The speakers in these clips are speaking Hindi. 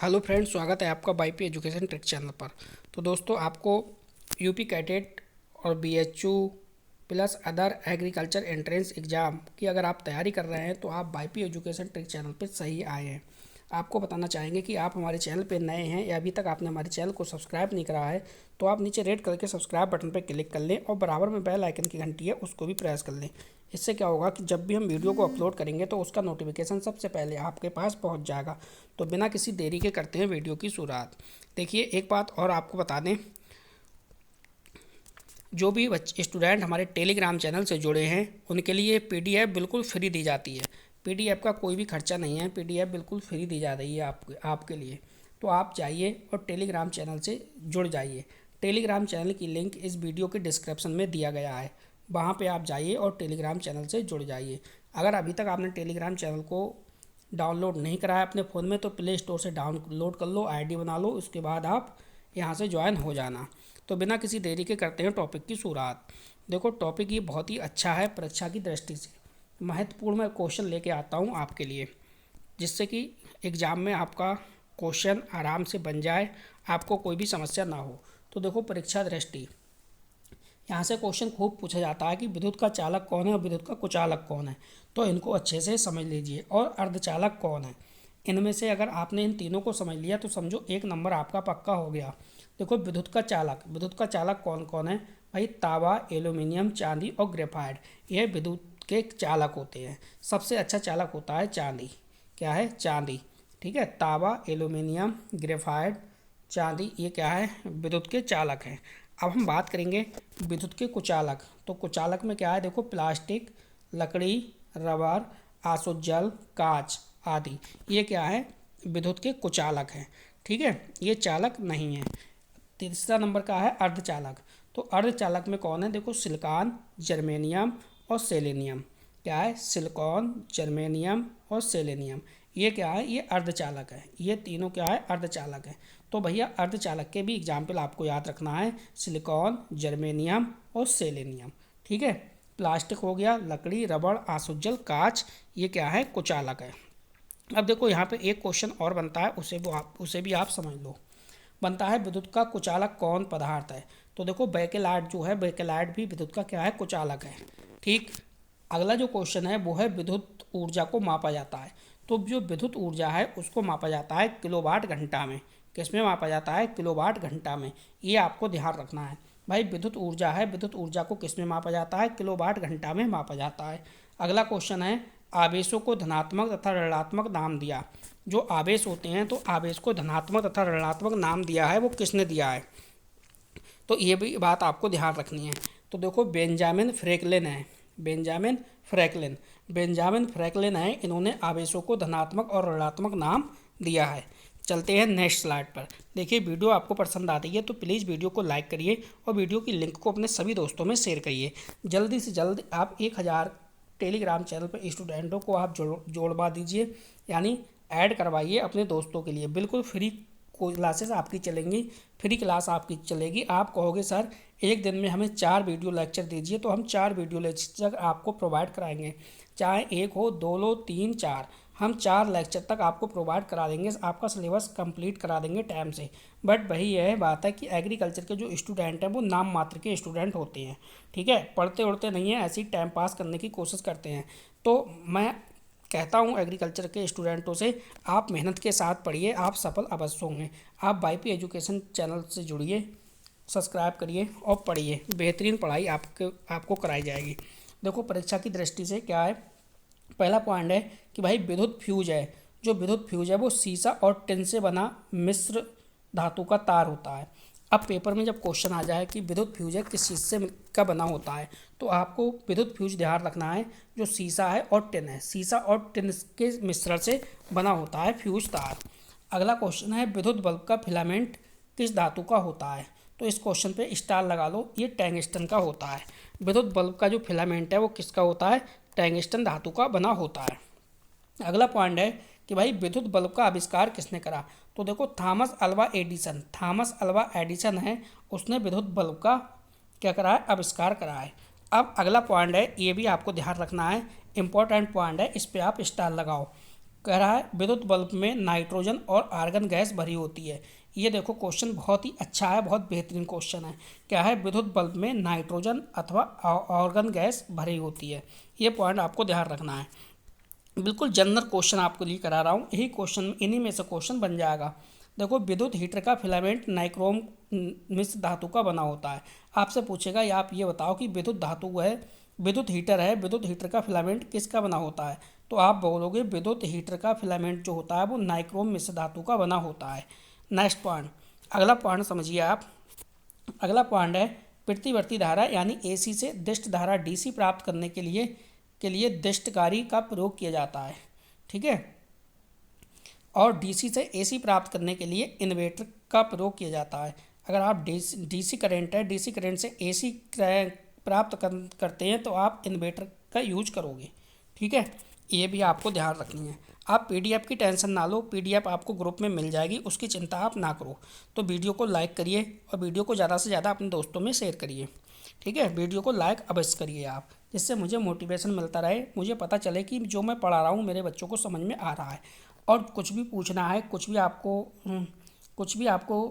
हेलो फ्रेंड्स, स्वागत है आपका बाईपी एजुकेशन ट्रिक चैनल पर। तो दोस्तों, आपको यूपी कैडेट और BHU plus other agriculture entrance exam की अगर आप तैयारी कर रहे हैं तो आप बाईपी एजुकेशन ट्रिक चैनल पर सही आए हैं। आपको बताना चाहेंगे कि आप हमारे चैनल पर नए हैं या अभी तक आपने हमारे चैनल को सब्सक्राइब नहीं करा है तो आप नीचे रेड कलर के सब्सक्राइब बटन पर क्लिक कर लें और बराबर में बेल आइकन की घंटी है उसको भी प्रेस कर लें। इससे क्या होगा कि जब भी हम वीडियो को अपलोड करेंगे तो उसका नोटिफिकेशन सबसे पहले आपके पास पहुंच जाएगा। तो बिना किसी देरी के करते हैं वीडियो की शुरुआत। देखिए, एक बात और आपको बता दें, जो भी स्टूडेंट हमारे टेलीग्राम चैनल से जुड़े हैं उनके लिए पीडीएफ बिल्कुल फ्री दी जाती है। पीडीएफ का कोई भी खर्चा नहीं है, पीडीएफ बिल्कुल फ्री दी जा रही है आपके लिए। तो आप जाइए और टेलीग्राम चैनल से जुड़ जाइए। टेलीग्राम चैनल की लिंक इस वीडियो के डिस्क्रिप्शन में दिया गया है, वहाँ पे आप जाइए और टेलीग्राम चैनल से जुड़ जाइए। अगर अभी तक आपने टेलीग्राम चैनल को डाउनलोड नहीं करा है अपने फ़ोन में तो प्ले स्टोर से डाउनलोड कर लो, आईडी बना लो, उसके बाद आप यहाँ से ज्वाइन हो जाना। तो बिना किसी देरी के करते हैं टॉपिक की शुरुआत। देखो, टॉपिक ये बहुत ही अच्छा है, परीक्षा की दृष्टि से महत्वपूर्ण मैं क्वेश्चन लेके आता हूँ आपके लिए, जिससे कि एग्ज़ाम में आपका क्वेश्चन आराम से बन जाए, आपको कोई भी समस्या ना हो। तो देखो, परीक्षा दृष्टि, यहाँ से क्वेश्चन खूब पूछा जाता है कि विद्युत का चालक कौन है और विद्युत का कुचालक कौन है। तो इनको अच्छे से समझ लीजिए। और अर्धचालक कौन है, इनमें से अगर आपने इन तीनों को समझ लिया तो समझो एक नंबर आपका पक्का हो गया। देखो, विद्युत का चालक कौन कौन है भाई? तांबा, एल्यूमिनियम, चांदी और ग्रेफाइट, ये विद्युत के चालक होते हैं। सबसे अच्छा चालक होता है चांदी। क्या है? चांदी। ठीक है, तांबा, एल्यूमिनियम, ग्रेफाइट, चांदी, ये क्या है? विद्युत के चालक हैं। अब हम बात करेंगे विद्युत के कुचालक। तो कुचालक में क्या है? देखो, प्लास्टिक, लकड़ी, रबर, आसुज्जल, कांच आदि, ये क्या है? विद्युत के कुचालक हैं। ठीक है, ये चालक नहीं है। तीसरा नंबर का है अर्धचालक। तो अर्धचालक में कौन है? देखो, सिलिकॉन, जर्मेनियम और सेलेनियम। क्या है? सिलिकॉन, जर्मेनियम और सेलेनियम, ये क्या है? ये अर्धचालक है। ये तीनों क्या है? अर्धचालक है। तो भैया, अर्धचालक के भी एग्जाम्पल आपको याद रखना है, सिलिकॉन, जर्मेनियम और सेलेनियम। ठीक है, प्लास्टिक हो गया, लकड़ी, रबड़, आसुज्जल, कांच, ये क्या है? कुचालक है। अब देखो, यहाँ पे एक क्वेश्चन और बनता है, उसे भी आप समझ लो। बनता है, विद्युत का कुचालक कौन पदार्थ है? तो देखो, बेकेलाइट जो है, बेकेलाइट भी विद्युत का क्या है? कुचालक है। ठीक। अगला जो क्वेश्चन है वो है, विद्युत ऊर्जा को मापा जाता है। तो जो विद्युत ऊर्जा है उसको मापा जाता है किलोवाट घंटा में। किस में मापा जाता है? किलोवाट घंटा में। ये आपको ध्यान रखना है भाई। विद्युत ऊर्जा है, विद्युत ऊर्जा को किस में मापा जाता है? किलोवाट घंटा में मापा जाता है। अगला क्वेश्चन है, आवेशों को धनात्मक तथा ऋणात्मक नाम दिया। जो आवेश होते हैं, तो आवेश को धनात्मक तथा ऋणात्मक नाम दिया है, वो किसने दिया है? तो ये भी बात आपको ध्यान रखनी है। तो देखो, बेंजामिन फ्रैंकलिन है। बेंजामिन फ्रैंकलिन है, इन्होंने आवेशों को धनात्मक और ऋणात्मक नाम दिया है। चलते हैं नेक्स्ट स्लाइड पर। देखिए, वीडियो आपको पसंद आती है तो प्लीज़ वीडियो को लाइक करिए और वीडियो की लिंक को अपने सभी दोस्तों में शेयर करिए। जल्दी से जल्द आप 1000 टेलीग्राम चैनल पर स्टूडेंटों को आप जोड़वा दीजिए, यानी ऐड करवाइए अपने दोस्तों के लिए। बिल्कुल फ्री क्लासेस आपकी चलेंगी, फ्री क्लास आपकी चलेगी। आप कहोगे सर एक दिन में हमें 4 वीडियो लेक्चर दीजिए, तो हम 4 वीडियो लेक्चर आपको प्रोवाइड कराएंगे। चाहे एक हो, 2 लो, 3, 4, हम 4 लेक्चर तक आपको प्रोवाइड करा देंगे। आपका सिलेबस कंप्लीट करा देंगे टाइम से। बट वही यह बात है कि एग्रीकल्चर के जो स्टूडेंट हैं वो नाम मात्र के स्टूडेंट होते हैं। ठीक है, पढ़ते उढ़ते नहीं हैं, ऐसे ही टाइम पास करने की कोशिश करते हैं। तो मैं कहता हूँ एग्रीकल्चर के स्टूडेंटों से, आप मेहनत के साथ पढ़िए, आप सफल अवश्य होंगे। आप बाईपी एजुकेशन चैनल से जुड़िए, सब्सक्राइब करिए और पढ़िए। बेहतरीन पढ़ाई आपको कराई जाएगी। देखो, परीक्षा की दृष्टि से क्या है, पहला पॉइंट है कि भाई विद्युत फ्यूज है। जो विद्युत फ्यूज है वो सीसा और टिन से बना मिश्र धातु का तार होता है। अब पेपर में जब क्वेश्चन आ जाए कि विद्युत फ्यूज है किस चीज़ से का बना होता है, तो आपको विद्युत फ्यूज ध्यान रखना है जो सीसा है और टिन है। सीसा और टिन के मिश्रण से बना होता है फ्यूज तार। अगला क्वेश्चन है, विद्युत बल्ब का फिलामेंट किस धातु का होता है? तो इस क्वेश्चन पे स्टार लगा लो, ये टंगस्टन का होता है। विद्युत बल्ब का जो फिलामेंट है वो किसका होता है? टंगस्टन धातु का बना होता है। अगला पॉइंट है कि भाई विद्युत बल्ब का आविष्कार किसने करा? तो देखो, थॉमस अल्वा एडिसन है, उसने विद्युत बल्ब का क्या करा है? आविष्कार करा है। अब अगला पॉइंट है, ये भी आपको ध्यान रखना है, इंपॉर्टेंट पॉइंट है, इस पे आप स्टार लगाओ। कह रहा है विद्युत बल्ब में नाइट्रोजन और आर्गन गैस भरी होती है। ये देखो क्वेश्चन बहुत ही अच्छा है, बहुत बेहतरीन क्वेश्चन है। क्या है, विद्युत बल्ब में नाइट्रोजन अथवा आर्गन गैस भरी होती है। ये पॉइंट आपको ध्यान रखना है। बिल्कुल जनरल क्वेश्चन आपके लिए करा रहा हूँ, यही क्वेश्चन इन्हीं में से क्वेश्चन बन जाएगा। देखो, विद्युत हीटर का फिलामेंट नाइक्रोम मिश्र धातु का बना होता है। आपसे पूछेगा या आप ये बताओ कि विद्युत धातु है, विद्युत हीटर है, विद्युत हीटर का फिलामेंट किसका बना होता है, तो आप बोलोगे विद्युत हीटर का फिलामेंट जो होता है वो नाइक्रोम मिश्र धातु का बना होता है। नेक्स्ट पॉइंट, अगला पॉइंट समझिए आप। अगला पॉइंट है प्रतिवर्ती धारा यानी एसी से दिष्ट धारा डीसी प्राप्त करने के लिए दिष्टकारी का प्रयोग किया जाता है। ठीक है, और डीसी से एसी प्राप्त करने के लिए इन्वर्टर का प्रयोग किया जाता है। अगर आप डीसी करंट है, डीसी करंट से एसी प्राप्त करते हैं तो आप इन्वर्टर का यूज करोगे। ठीक है, ये भी आपको ध्यान रखनी है। आप पीडीएफ की टेंशन ना लो, पीडीएफ आपको ग्रुप में मिल जाएगी, उसकी चिंता आप ना करो। तो वीडियो को लाइक करिए और वीडियो को ज़्यादा से ज़्यादा अपने दोस्तों में शेयर करिए। ठीक है, वीडियो को लाइक अवश्य करिए आप, जिससे मुझे मोटिवेशन मिलता रहे, मुझे पता चले कि जो मैं पढ़ा रहा हूँ मेरे बच्चों को समझ में आ रहा है। और कुछ भी पूछना है, कुछ भी आपको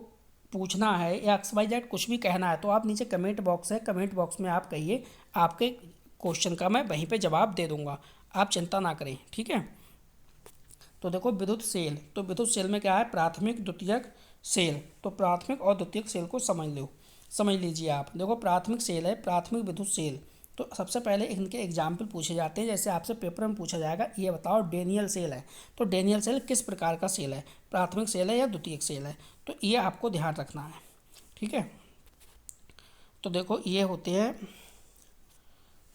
पूछना है या XYZ कुछ भी कहना है तो आप नीचे कमेंट बॉक्स है, कमेंट बॉक्स में आप कहिए, आपके क्वेश्चन का मैं वहीं पे जवाब दे दूंगा, आप चिंता ना करें। ठीक है, तो देखो विद्युत सेल, तो विद्युत सेल में क्या है, प्राथमिक द्वितीयक सेल। तो प्राथमिक और द्वितीयक सेल को समझ लीजिए आप। देखो प्राथमिक सेल है, प्राथमिक विद्युत सेल। तो सबसे पहले इनके एग्जाम्पल पूछे जाते हैं, जैसे आपसे पेपर में पूछा जाएगा ये बताओ डेनियल सेल है, तो डेनियल सेल किस प्रकार का सेल है, प्राथमिक सेल है या द्वितीयक सेल है, तो ये आपको ध्यान रखना है। ठीक है, तो देखो ये होते हैं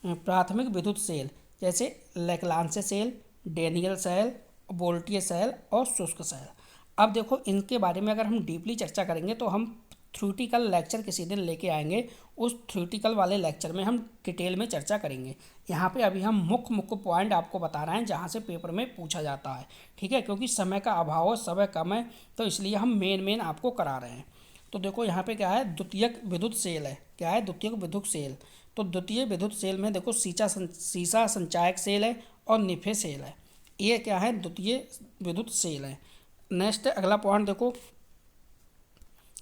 प्राथमिक विद्युत सेल, जैसे लेक्लांसे सेल, डेनियल सेल, वोल्टीय सेल और शुष्क सेल। अब देखो इनके बारे में अगर हम डीपली चर्चा करेंगे तो हम थ्योरेटिकल लेक्चर किसी दिन लेके आएंगे, उस थ्योरेटिकल वाले लेक्चर में हम डिटेल में चर्चा करेंगे। यहाँ पे अभी हम मुख्य पॉइंट आपको बता रहे हैं जहाँ से पेपर में पूछा जाता है। ठीक है, क्योंकि समय का अभाव है, समय कम है, तो इसलिए हम मेन आपको करा रहे हैं। तो देखो यहाँ पे क्या है, द्वितीयक विद्युत सेल है। क्या है, द्वितीयक विद्युत सेल। तो द्वितीय विद्युत सेल में देखो सीसा संचायक सेल है और निफे सेल है। ये क्या है, द्वितीय विद्युत सेल है। नेक्स्ट अगला पॉइंट देखो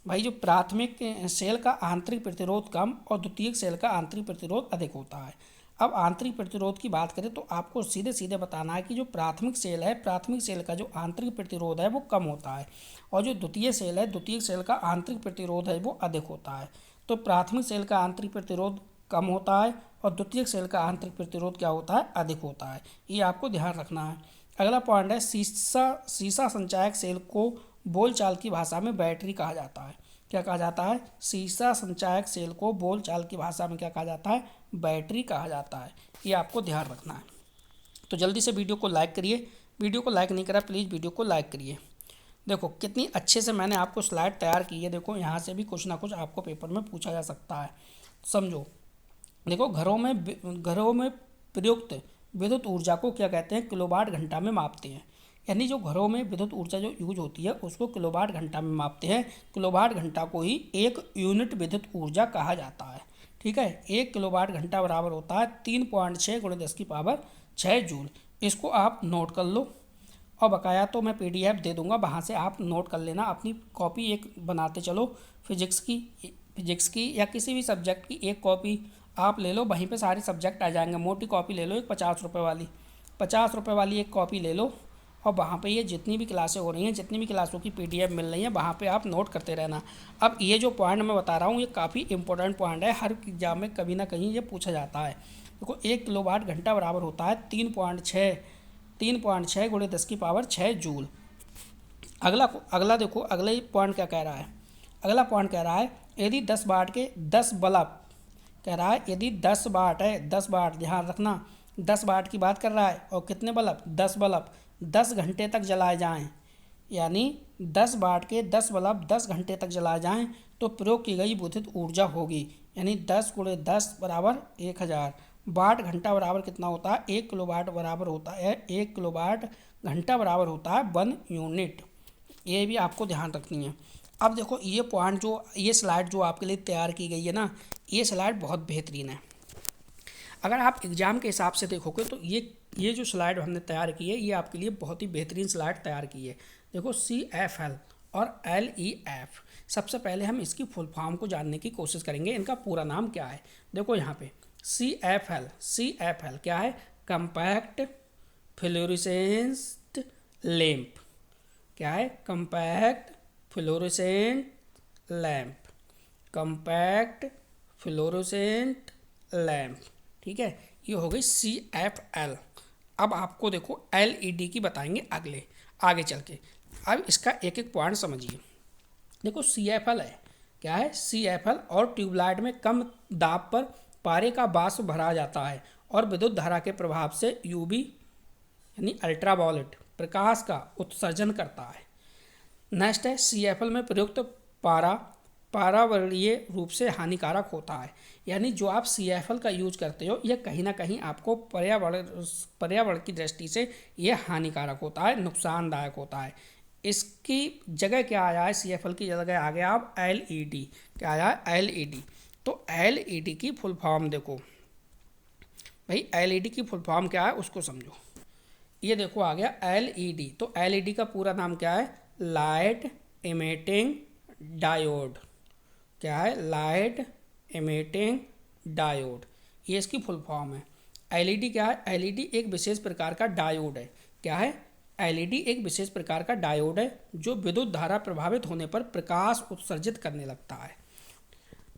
भाई, जो प्राथमिक सेल का आंतरिक प्रतिरोध कम और द्वितीयक सेल का आंतरिक प्रतिरोध अधिक होता है। अब आंतरिक प्रतिरोध की बात करें तो आपको सीधे सीधे बताना है कि जो प्राथमिक सेल है, प्राथमिक सेल का जो आंतरिक प्रतिरोध है वो कम होता है, और जो द्वितीय सेल है, द्वितीयक सेल का आंतरिक प्रतिरोध है वो अधिक होता है। तो प्राथमिक सेल का आंतरिक प्रतिरोध कम होता है और द्वितीयक सेल का आंतरिक प्रतिरोध क्या होता है, अधिक होता है। ये आपको ध्यान रखना है। अगला पॉइंट है सीसा संचायक सेल को बोलचाल की भाषा में बैटरी कहा जाता है। क्या कहा जाता है, सीसा संचायक सेल को बोलचाल की भाषा में क्या कहा जाता है, बैटरी कहा जाता है। ये आपको ध्यान रखना है। तो जल्दी से वीडियो को लाइक करिए, वीडियो को लाइक नहीं करा प्लीज़ वीडियो को लाइक करिए। देखो कितनी अच्छे से मैंने आपको स्लाइड तैयार की है। देखो यहाँ से भी कुछ ना कुछ आपको पेपर में पूछा जा सकता है, समझो। देखो घरों में प्रयुक्त विद्युत ऊर्जा को क्या कहते हैं, किलोवाट घंटा में मापते हैं। यानी जो घरों में विद्युत ऊर्जा जो यूज होती है उसको किलोवाट घंटा में मापते हैं। किलोवाट घंटा को ही एक यूनिट विद्युत ऊर्जा कहा जाता है। ठीक है, 1 किलोवाट घंटा बराबर होता है 3.6 × 10⁶ जूल। इसको आप नोट कर लो, और बकाया तो मैं PDF दे दूंगा, वहाँ से आप नोट कर लेना। अपनी कॉपी एक बनाते चलो, फिजिक्स की या किसी भी सब्जेक्ट की एक कॉपी आप ले लो, वहीं पे सारे सब्जेक्ट आ जाएंगे। मोटी कॉपी ले लो, एक 50 रुपये वाली, 50 रुपये वाली एक कॉपी ले लो, और वहाँ पे ये जितनी भी क्लासें हो रही हैं, जितनी भी क्लासों की PDF मिल रही है, वहाँ पे आप नोट करते रहना। अब ये जो पॉइंट मैं बता रहा हूँ ये काफ़ी इंपॉर्टेंट पॉइंट है, हर एग्जाम में कभी ना कहीं ये पूछा जाता है। देखो 1 किलोवाट घंटा बराबर होता है 3.6 × 10⁶ जूल। अगला देखो, अगला पॉइंट क्या कह रहा है। अगला पॉइंट कह रहा है यदि 10 वाट के 10 बल्ब, कह रहा है यदि 10 वाट है, 10 वाट ध्यान रखना, 10 वाट की बात कर रहा है, और कितने बल्ब, 10 बल्ब 10 घंटे तक जलाए जाएं, यानी 10 वाट के 10 बल्ब 10 घंटे तक जलाए जाएं तो प्रयोग की गई विद्युत ऊर्जा होगी, यानी 10 × 10 बराबर 1000। वाट घंटा बराबर कितना होता है, 1 किलोवाट बराबर होता है, 1 किलोवाट घंटा बराबर होता है 1 यूनिट। ये भी आपको ध्यान रखनी है। अब देखो ये पॉइंट ये स्लाइड जो आपके लिए तैयार की गई है ना, ये स्लाइड बहुत बेहतरीन है। अगर आप एग्ज़ाम के हिसाब से देखोगे तो ये जो स्लाइड हमने तैयार की है ये आपके लिए बहुत ही बेहतरीन स्लाइड तैयार की है। देखो CFL और LEF, सबसे पहले हम इसकी फुल फॉर्म को जानने की कोशिश करेंगे, इनका पूरा नाम क्या है। देखो यहाँ पे CFL क्या है, कंपैक्ट फ्लोरेसेंट लैंप। क्या है, compact fluorescent lamp, compact fluorescent lamp. ठीक है, ये हो गई CFL। अब आपको देखो LED की बताएंगे आगे चल के। अब इसका एक एक पॉइंट समझिए। देखो CFL है, क्या है, CFL और ट्यूबलाइट में कम दाब पर पारे का वाष्प भरा जाता है और विद्युत धारा के प्रभाव से UV यानी अल्ट्रावायलेट प्रकाश का उत्सर्जन करता है। नेक्स्ट है, CFL में प्रयुक्त पर्यावरणीय रूप से हानिकारक होता है। यानी जो आप CFL का यूज करते हो यह कहीं ना कहीं आपको पर्यावरण की दृष्टि से यह हानिकारक होता है, नुकसानदायक होता है। इसकी जगह क्या आया है, CFL की जगह आ गया अब LED। क्या आया है, LED। तो LED की फुल फॉर्म देखो भाई, LED की फुल फॉर्म क्या है उसको समझो। ये देखो आ गया LED। तो LED का पूरा नाम क्या है, लाइट इमिटिंग डायोड। क्या है, लाइट इमिटिंग डायोड, ये इसकी फुल फॉर्म है। LED क्या है, LED एक विशेष प्रकार का डायोड है। क्या है, LED एक विशेष प्रकार का डायोड है जो विद्युत धारा प्रभावित होने पर प्रकाश उत्सर्जित करने लगता है।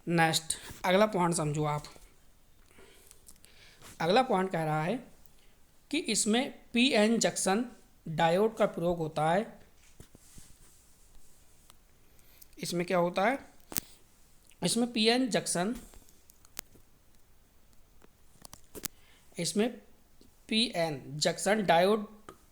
नेक्स्ट अगला पॉइंट समझो आप। अगला पॉइंट कह रहा है कि इसमें PN जंक्शन डायोड का प्रयोग होता है। इसमें क्या होता है, इसमें PN जंक्शन, इसमें PN जंक्शन डायोड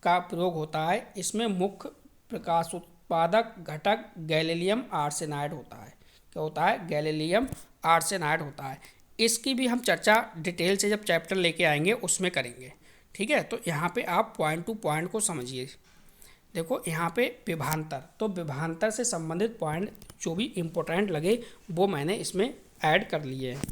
का प्रयोग होता है। इसमें मुख्य प्रकाश उत्पादक घटक गैलियम आर्सेनाइड होता है। क्या होता है, गैलियम आर्सेनाइड होता है। इसकी भी हम चर्चा डिटेल से जब चैप्टर लेके आएंगे उसमें करेंगे। ठीक है, तो यहाँ पे आप पॉइंट टू पॉइंट को समझिए। देखो यहाँ पे विभांतर, तो विभांतर से संबंधित पॉइंट जो भी इम्पोर्टेंट लगे वो मैंने इसमें ऐड कर लिए हैं।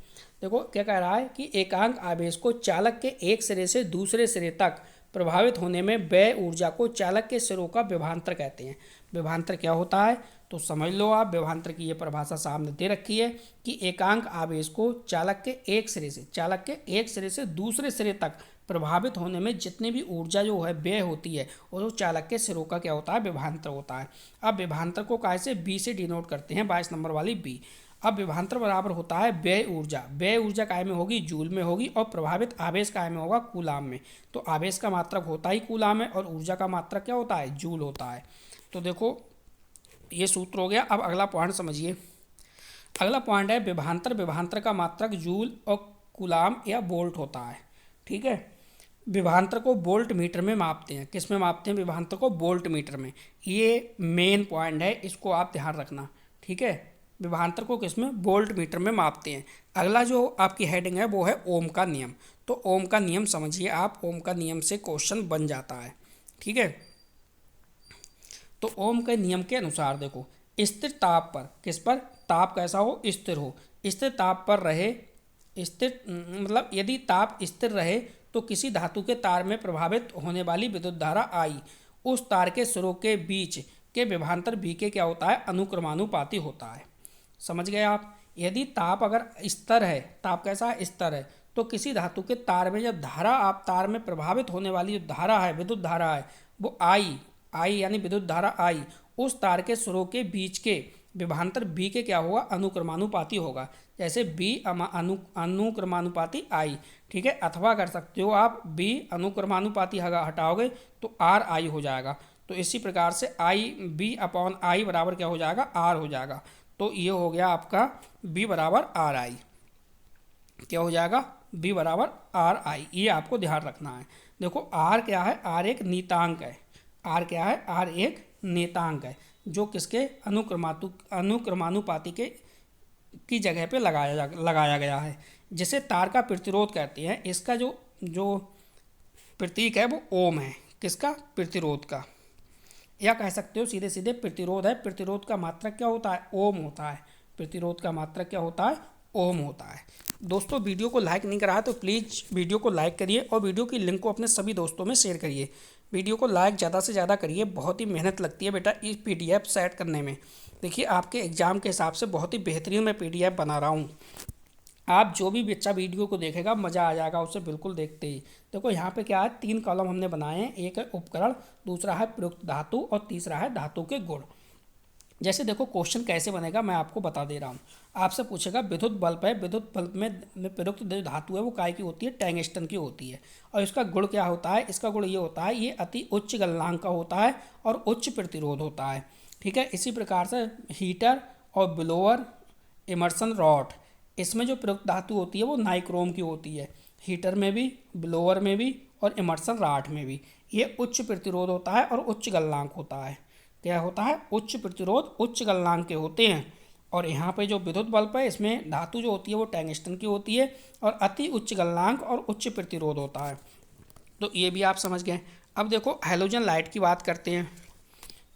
देखो क्या कह रहा है कि एकांक आवेश को चालक के एक सिरे से दूसरे सिरे तक प्रभावित होने में व्यय ऊर्जा को चालक के सिरों का विभांतर कहते हैं। विभांतर क्या होता है तो समझ लो आप। विभांतर की ये परिभाषा सामने दे रखी है कि एकांक आवेश को चालक के एक सिरे से दूसरे सिरे तक प्रभावित होने में जितनी भी ऊर्जा जो है व्यय होती है वो चालक के सिरों का क्या होता है, विभांतर होता है। अब विभांतर को कैसे, B से डिनोट करते हैं, 22 नंबर वाली B। अब विभांतर बराबर होता है व्यय ऊर्जा। व्यय ऊर्जा काय में होगी, जूल में होगी, और प्रभावित आवेश काय में होगा, कूलाम में। तो आवेश का मात्रक होता ही कूलाम है और ऊर्जा का मात्रक क्या होता है, जूल होता है। तो देखो ये सूत्र हो गया। अब अगला पॉइंट समझिए। अगला पॉइंट है विभांतर। विभांतर का मात्रक जूल और कूलाम या वोल्ट होता है। ठीक है, विभांतर को वोल्ट मीटर में मापते हैं। किस में मापते हैं, विभांतर को वोल्ट मीटर में। ये मेन पॉइंट है, इसको आप ध्यान रखना। ठीक है, विभांतर को किस में, वोल्ट मीटर में मापते हैं। अगला जो आपकी हेडिंग है वो है ओम का नियम। तो ओम का नियम समझिए आप, ओम का नियम से क्वेश्चन बन जाता है। ठीक है, तो ओम के नियम के अनुसार देखो, स्थिर ताप पर, किस पर, ताप कैसा हो, स्थिर हो, स्थिर ताप पर रहे, स्थिर मतलब यदि ताप स्थिर रहे तो किसी धातु के तार में प्रभावित होने वाली विद्युत धारा I उस तार के सिरों के बीच के विभांतर V के क्या होता है, अनुक्रमानुपाती होता है। समझ गए आप। यदि ताप अगर स्थिर है, ताप कैसा है, स्थिर है, तो किसी धातु के तार में जब धारा, आप तार में प्रभावित होने वाली जो धारा है, विद्युत धारा है, वो I यानी विद्युत धारा I उस तार के सिरों के बीच के विभांतर B के क्या होगा, अनुक्रमानुपाती होगा। जैसे B अनुक्रमानुपाती I। ठीक है, अथवा कर सकते हो आप B अनुक्रमानुपाती हटाओगे तो RI हो जाएगा। तो इसी प्रकार से B/I बराबर क्या हो जाएगा, R हो जाएगा। तो ये हो गया आपका B बराबर RI। क्या हो जाएगा, B बराबर RI। ये आपको ध्यान रखना है। देखो R क्या है, R एक नीतांक है। R क्या है, R एक नेतांक है जो किसके, अनुक्रमानुपाती के की जगह पे लगाया गया है, जिसे तार का प्रतिरोध कहते हैं। इसका जो प्रतीक है वो ओम है। किसका, प्रतिरोध का, या कह सकते हो सीधे सीधे प्रतिरोध है। प्रतिरोध का मात्रक क्या होता है, ओम होता है। प्रतिरोध का मात्रक क्या होता है, ओम होता है। दोस्तों वीडियो को लाइक नहीं करा है तो प्लीज़ वीडियो को लाइक करिए और वीडियो की लिंक को अपने सभी दोस्तों में शेयर करिए। वीडियो को लाइक ज़्यादा से ज़्यादा करिए, बहुत ही मेहनत लगती है बेटा इस PDF सेट करने में। देखिए आपके एग्ज़ाम के हिसाब से बहुत ही बेहतरीन मैं PDF बना रहा हूँ। आप जो भी बच्चा वीडियो को देखेगा मज़ा आ जाएगा उसे बिल्कुल देखते ही। देखो यहाँ पे क्या है, 3 कॉलम हमने बनाए हैं, एक है उपकरण, दूसरा है प्रयुक्त धातु और तीसरा है धातु के गुण। जैसे देखो क्वेश्चन कैसे बनेगा मैं आपको बता दे रहा हूँ। आपसे पूछेगा विद्युत बल्ब है, विद्युत बल्ब में प्रयुक्त जो धातु है वो काय की होती है, टंगस्टन की होती है। और इसका गुण क्या होता है, इसका गुण ये होता है ये अति उच्च गलनांक का होता है और उच्च प्रतिरोध होता है। ठीक है, इसी प्रकार से हीटर और ब्लोअर, इमर्सन रॉड, इसमें जो प्रयुक्त धातु होती है वो नाइक्रोम की होती है। हीटर में भी, ब्लोअर में भी और इमर्सन रॉड में भी ये उच्च प्रतिरोध होता है और उच्च गलनांक होता है। क्या होता है, उच्च प्रतिरोध उच्च गलनांक के होते हैं। और यहाँ पे जो विद्युत बल्ब है इसमें धातु जो होती है वो टंगस्टन की होती है और अति उच्च गलनांक और उच्च प्रतिरोध होता है। तो ये भी आप समझ गए। अब देखो हैलोजन लाइट की बात करते हैं।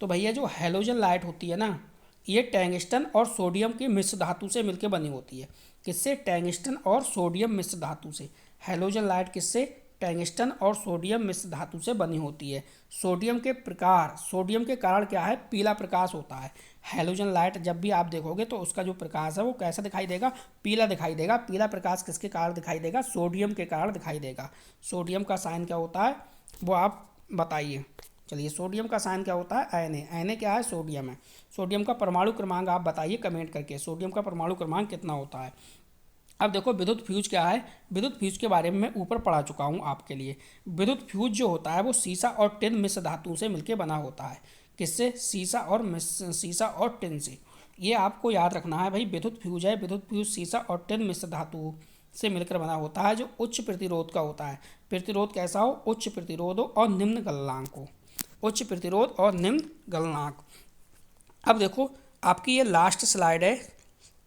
तो भैया जो हैलोजन लाइट होती है ना, ये टंगस्टन और सोडियम की मिश्र धातु से मिलकर बनी होती है। किससे, टंगस्टन और सोडियम मिश्र धातु से। हैलोजन लाइट किससे, टंगस्टन और सोडियम मिश्र धातु से बनी होती है। सोडियम के प्रकार, सोडियम के कारण क्या है, पीला प्रकाश होता है। हैलोजन लाइट जब भी आप देखोगे तो उसका जो प्रकाश है वो कैसा दिखाई देगा, पीला दिखाई देगा। पीला प्रकाश किसके कारण दिखाई देगा, सोडियम के कारण दिखाई देगा। सोडियम का साइन क्या होता है वो आप बताइए। चलिए, सोडियम का साइन क्या होता है, Na क्या है, सोडियम है। सोडियम का परमाणु क्रमांक आप बताइए कमेंट करके, सोडियम का परमाणु क्रमांक कितना होता है। अब देखो विद्युत फ्यूज क्या है, विद्युत फ्यूज के बारे में मैं ऊपर पढ़ा चुका हूँ आपके लिए। विद्युत फ्यूज जो होता है वो सीसा और टिन मिश्र धातु से मिलकर बना होता है। किससे, सीसा और टिन से। ये आपको याद रखना है भाई, विद्युत फ्यूज है, विद्युत फ्यूज सीसा और टिन मिश्र धातु से मिलकर बना होता है, जो उच्च प्रतिरोध का होता है। प्रतिरोध कैसा हो, उच्च प्रतिरोध हो और निम्न गलनांक हो। उच्च प्रतिरोध और निम्न गलनांक। अब देखो आपकी ये लास्ट स्लाइड है,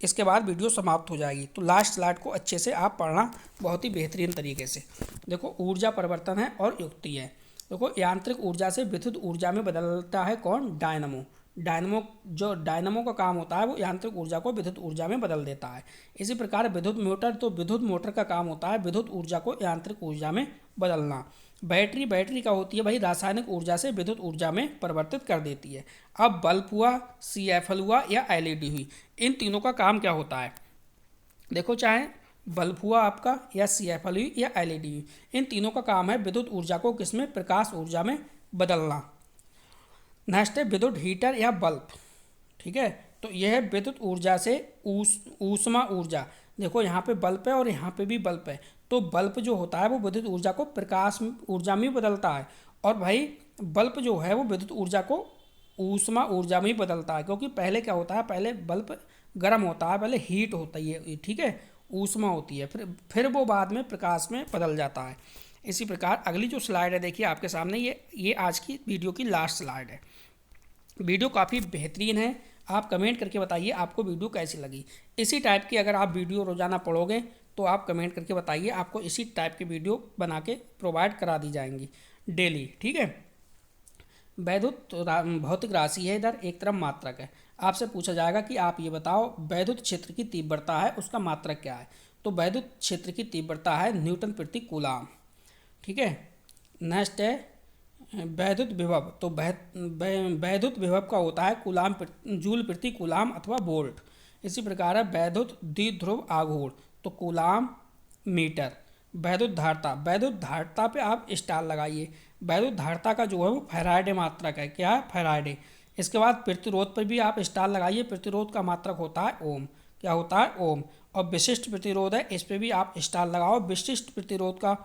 इसके बाद वीडियो समाप्त हो जाएगी। तो लास्ट स्लाइड को अच्छे से आप पढ़ना बहुत ही बेहतरीन तरीके से। देखो ऊर्जा परिवर्तन है और युक्ति है। देखो यांत्रिक ऊर्जा से विद्युत ऊर्जा में बदलता है कौन, डायनमो। डायनमो का काम होता है वो यांत्रिक ऊर्जा को विद्युत ऊर्जा में बदल देता है। इसी प्रकार विद्युत मोटर, तो विद्युत मोटर का काम होता है विद्युत ऊर्जा को यांत्रिक ऊर्जा में बदलना। बैटरी का होती है भाई रासायनिक ऊर्जा से विद्युत ऊर्जा में परिवर्तित कर देती है। अब बल्ब हुआ, CFL हुआ या LED हुई, इन तीनों का काम क्या होता है। देखो चाहे बल्ब हुआ आपका या CFL हुई या LED हुई, इन तीनों का काम है विद्युत ऊर्जा को किसमें, प्रकाश ऊर्जा में बदलना। नेक्स्ट है विद्युत हीटर या बल्ब। ठीक है, तो यह है विद्युत ऊर्जा से ऊष्मा ऊर्जा। देखो यहाँ पे बल्ब है और यहाँ पे भी बल्ब है, तो बल्ब जो होता है वो विद्युत ऊर्जा को प्रकाश ऊर्जा में बदलता है। और भाई बल्ब जो है वो विद्युत ऊर्जा को ऊष्मा ऊर्जा में ही बदलता है, क्योंकि पहले क्या होता है, पहले बल्ब गर्म होता है, पहले हीट होता है, ठीक है, ऊष्मा होती है, फिर वो बाद में प्रकाश में बदल जाता है। इसी प्रकार अगली जो स्लाइड है देखिए आपके सामने, ये आज की वीडियो की लास्ट स्लाइड है। वीडियो काफ़ी बेहतरीन है, आप कमेंट करके बताइए आपको वीडियो कैसी लगी। इसी टाइप की अगर आप वीडियो रोज़ाना पढ़ोगे तो आप कमेंट करके बताइए, आपको इसी टाइप की वीडियो बना के प्रोवाइड करा दी जाएंगी डेली। ठीक है, वैद्युत भौतिक राशि है, इधर एक तरफ मात्रक है। आपसे पूछा जाएगा कि आप ये बताओ वैद्युत क्षेत्र की तीव्रता है उसका मात्रक क्या है। तो वैद्युत क्षेत्र की तीव्रता है न्यूटन प्रति कूलाम। ठीक है, नेक्स्ट है वैद्युत विभव। तो वैद्युत विभव का होता है जूल प्रति कूलाम अथवा वोल्ट। इसी प्रकार है वैद्युत द्विध्रुव आघूर्ण, तो कूलाम मीटर। वैद्युत धारिता पे आप स्टार लगाइए। वैद्युत धारिता का जो है वो फैराडे मात्रक है। क्या है, फैराडे। इसके बाद प्रतिरोध पर भी आप स्टार लगाइए, प्रतिरोध का मात्रक होता है ओम। क्या होता है, ओम। और विशिष्ट प्रतिरोध है, इस पर भी आप स्टार लगाओ। विशिष्ट प्रतिरोध का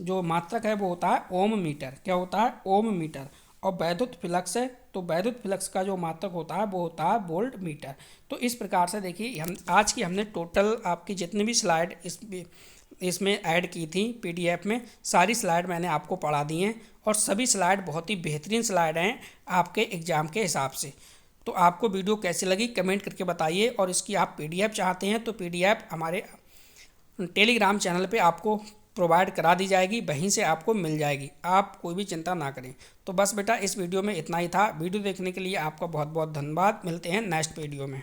जो मात्रक है वो होता है ओम मीटर। क्या होता है, ओम मीटर। और वैद्युत फ्लक्स है, तो वैद्युत फ्लक्स का जो मात्रक होता है वो होता है वोल्ट मीटर। तो इस प्रकार से देखिए हम आज की हमने टोटल आपकी जितनी भी स्लाइड इसमें ऐड की थी PDF में, सारी स्लाइड मैंने आपको पढ़ा दी हैं और सभी स्लाइड बहुत ही बेहतरीन स्लाइड हैं आपके एग्ज़ाम के हिसाब से। तो आपको वीडियो कैसी लगी कमेंट करके बताइए, और इसकी आप PDF चाहते हैं तो PDF हमारे टेलीग्राम चैनल पे आपको प्रोवाइड करा दी जाएगी, वहीं से आपको मिल जाएगी, आप कोई भी चिंता ना करें। तो बस बेटा इस वीडियो में इतना ही था। वीडियो देखने के लिए आपका बहुत बहुत धन्यवाद। मिलते हैं नेक्स्ट वीडियो में।